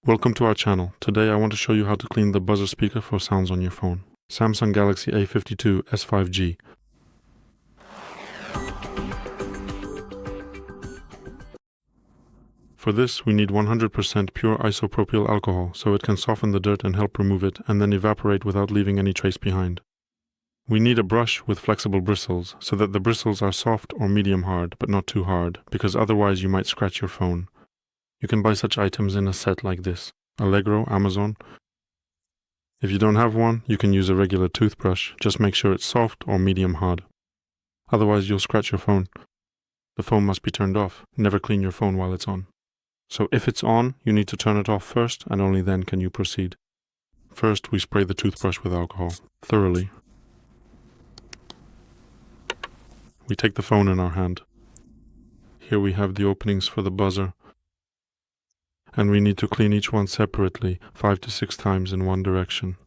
Welcome to our channel. Today I want to show you how to clean the buzzer speaker for sounds on your phone. Samsung Galaxy A52s 5G. For this, we need 100% pure isopropyl alcohol so it can soften the dirt and help remove it and then evaporate without leaving any trace behind. We need a brush with flexible bristles so that the bristles are soft or medium hard but not too hard, because otherwise you might scratch your phone. You can buy such items in a set like this. Allegro, Amazon. If you don't have one, you can use a regular toothbrush. Just make sure it's soft or medium hard. Otherwise you'll scratch your phone. The phone must be turned off. Never clean your phone while it's on. So if it's on, you need to turn it off first, and only then can you proceed. First, we spray the toothbrush with alcohol, thoroughly. We take the phone in our hand. Here we have the openings for the buzzer. And we need to clean each one separately, 5 to 6 times in one direction.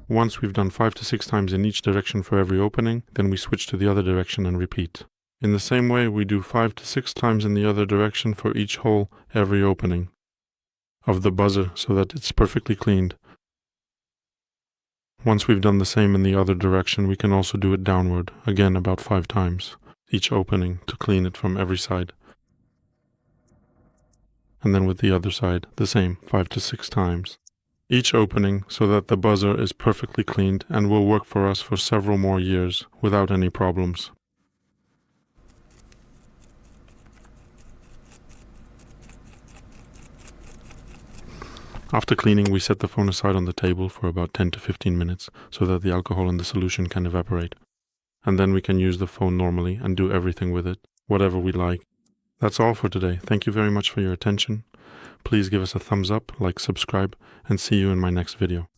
Once we've done 5 to 6 times in each direction for every opening, then we switch to the other direction and repeat. In the same way, we do 5 to 6 times in the other direction for each hole, every opening of the buzzer, so that it's perfectly cleaned. Once we've done the same in the other direction, we can also do it downward, again about 5 times, each opening, to clean it from every side. And then with the other side, the same, 5 to 6 times. Each opening, so that the buzzer is perfectly cleaned and will work for us for several more years without any problems. After cleaning, we set the phone aside on the table for about 10 to 15 minutes so that the alcohol in the solution can evaporate. And then we can use the phone normally and do everything with it, whatever we like. That's all for today. Thank you very much for your attention. Please give us a thumbs up, like, subscribe, and see you in my next video.